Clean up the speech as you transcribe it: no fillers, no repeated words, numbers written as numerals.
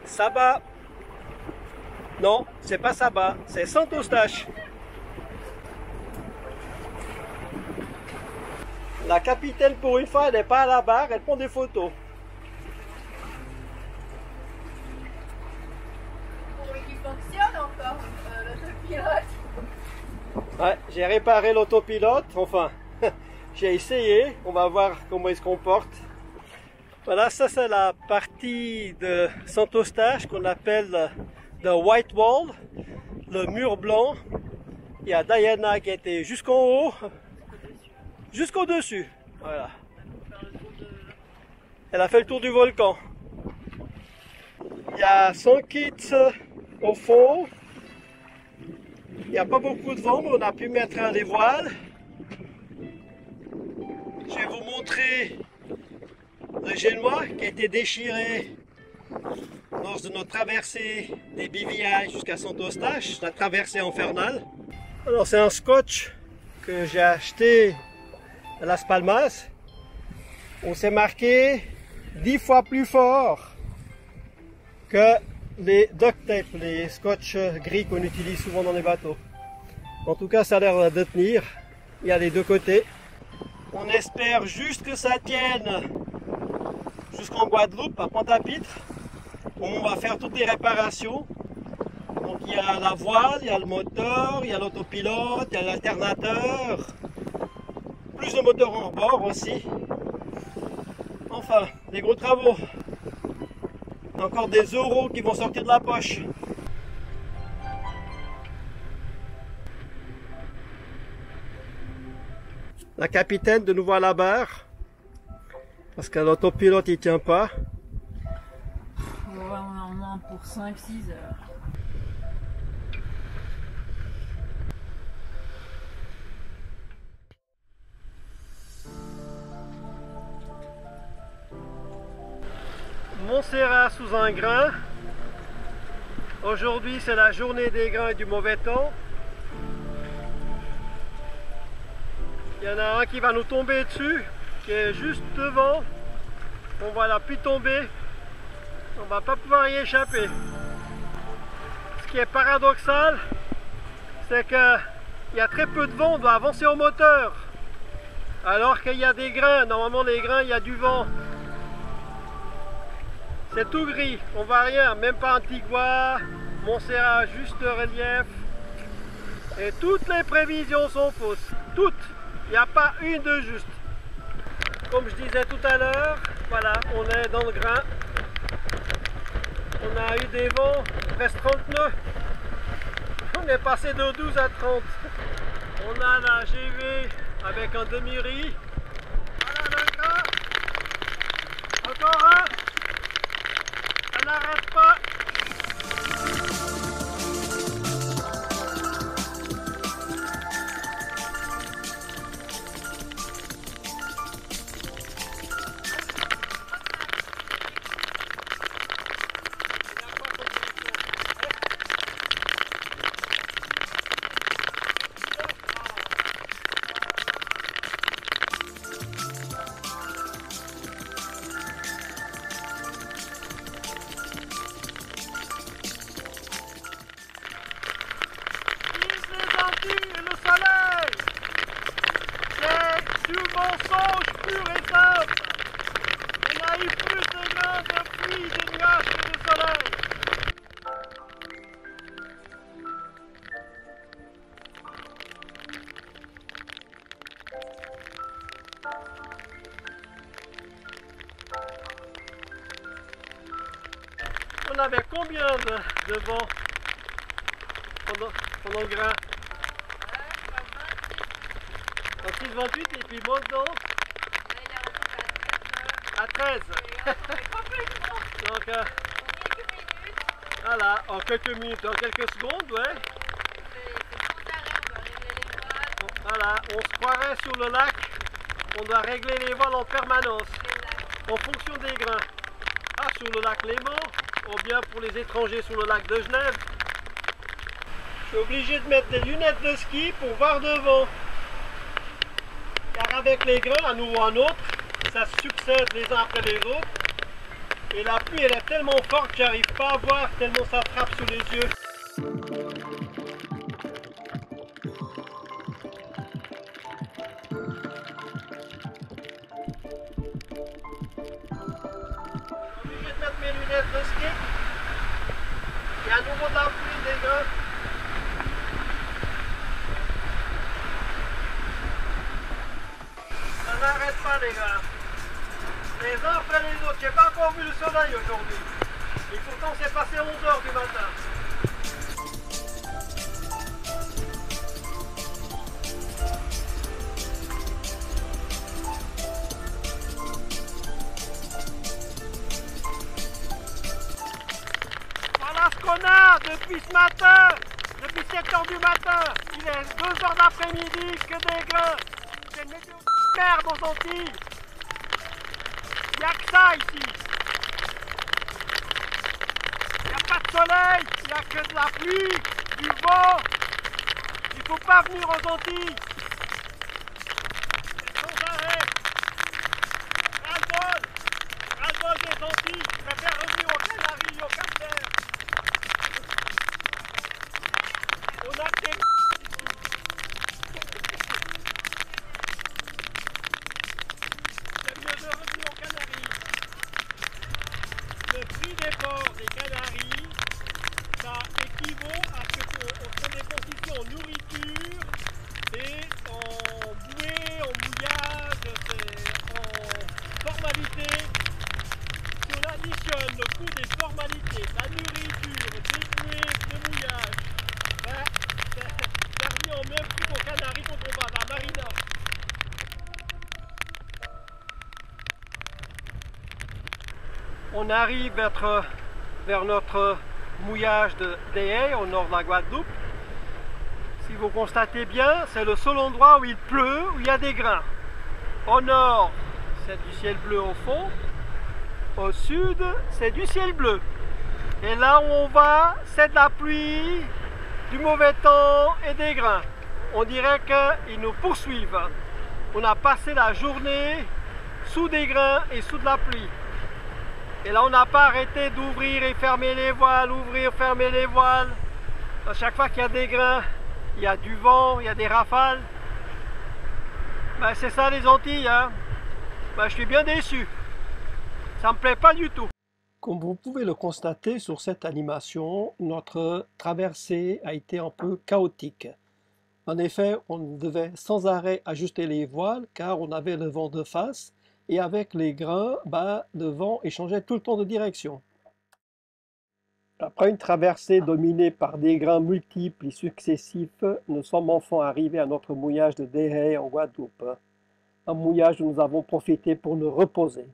Saba. Non, c'est pas Saba, c'est Saint-Eustache. La capitaine, pour une fois, elle n'est pas à la barre, elle prend des photos. Pour qu'il fonctionne encore, l'autopilote. Ouais, j'ai réparé l'autopilote, enfin, j'ai essayé, on va voir comment il se comporte. Voilà, ça c'est la partie de Saint-Eustache qu'on appelle The White Wall, le mur blanc. Il y a Diana qui était jusqu'en haut, jusqu'au dessus. Voilà. Elle a fait le tour du volcan. Il y a 100 kits au fond. Il n'y a pas beaucoup de vent, mais on a pu mettre des voiles. Je vais vous montrer le génois qui a été déchiré lors de notre traversée des Bivillages jusqu'à Saint-Eustache, la traversée infernale. Alors c'est un scotch que j'ai acheté à Las Palmas. On s'est marqué 10 fois plus fort que les duct tape, les scotch gris qu'on utilise souvent dans les bateaux. En tout cas, ça a l'air de tenir. Il y a les deux côtés. On espère juste que ça tienne jusqu'en Guadeloupe, à Pointe-à-Pitre, où on va faire toutes les réparations. Donc il y a la voile, il y a le moteur, il y a l'autopilote, il y a l'alternateur, plus de moteur hors bord aussi. Enfin, des gros travaux. Encore des euros qui vont sortir de la poche. La capitaine de nouveau à la barre. Parce que l'autopilote il tient pas. Ouais, on en a pour 5-6 heures. Montserrat sous un grain. Aujourd'hui c'est la journée des grains et du mauvais temps. Il y en a un qui va nous tomber dessus, qui est juste devant. On voit la pluie tomber. On va pas pouvoir y échapper. Ce qui est paradoxal, c'est qu'il y a très peu de vent, on doit avancer au moteur. Alors qu'il y a des grains, normalement les grains, il y a du vent. C'est tout gris, on voit rien, même pas Antigua, Montserrat, juste le relief. Et toutes les prévisions sont fausses, toutes. Il n'y a pas une de juste. Comme je disais tout à l'heure, voilà, on est dans le grain. On a eu des vents presque 30 nœuds. On est passé de 12 à 30. On a la GV avec un demi-riz. Voilà le grain. Encore un. Ça n'arrête pas. Mensonge pur et simple. On a eu plus de grains de pluie, de nuages que de soleil. On avait combien de vent pendant le grain? 6,28 et puis maintenant à 13. Donc voilà, en quelques minutes, en quelques secondes, ouais. Voilà, on se croirait sur le lac, on doit régler les voiles en permanence, en fonction des grains. Ah, sur le lac Léman, ou bien pour les étrangers sur le lac de Genève. Je suis obligé de mettre des lunettes de ski pour voir devant. Car avec les grains, à nouveau un autre, ça se succède les uns après les autres. Et la pluie elle est tellement forte que j'arrive pas à voir tellement ça frappe sous les yeux. Je vais mettre mes lunettes de ski. Il y a à nouveau de la pluie, les gars. Ça n'arrête pas, les gars. Les uns après les autres. J'ai pas encore vu le soleil aujourd'hui. Et pourtant, c'est passé 11 h du matin. Voilà ce qu'on a depuis ce matin, depuis 7 h du matin. Il est 2 h d'après-midi, que des grains. C'est une météo de merde aux Antilles. Il n'y a que ça ici. Il n'y a pas de soleil, il n'y a que de la pluie, du vent. Il ne faut pas venir aux Antilles. C'est sans arrêt. Ras-le-bol. Ras-le-bol des Antilles. Je préfère revenir aux Canaries, au Cap-Vert. On a des... C'est mieux de revenir aux Canaries. Le prix des ports des Canaries, ça équivaut à ce qu'on se déposite en nourriture et en bouée, en mouillage, en formalité. Si on additionne le coût des formalités, de la nourriture, des bouées, de mouillage, ben, ça revient au même prix qu'aux Canaries quand on va à la marina. On arrive vers notre mouillage des haies au nord de la Guadeloupe. Si vous constatez bien, c'est le seul endroit où il pleut, où il y a des grains. Au nord, c'est du ciel bleu au fond. Au sud, c'est du ciel bleu. Et là où on va, c'est de la pluie, du mauvais temps et des grains. On dirait qu'ils nous poursuivent. On a passé la journée sous des grains et sous de la pluie. Et là, on n'a pas arrêté d'ouvrir et fermer les voiles, ouvrir, fermer les voiles. À chaque fois qu'il y a des grains, il y a du vent, il y a des rafales. Ben, c'est ça les Antilles, hein. Ben, je suis bien déçu. Ça me plaît pas du tout. Comme vous pouvez le constater sur cette animation, notre traversée a été un peu chaotique. En effet, on devait sans arrêt ajuster les voiles car on avait le vent de face. Et avec les grains, le vent changeait tout le temps de direction. Après une traversée dominée par des grains multiples et successifs, nous sommes enfin arrivés à notre mouillage de Deshaies en Guadeloupe. Un mouillage où nous avons profité pour nous reposer.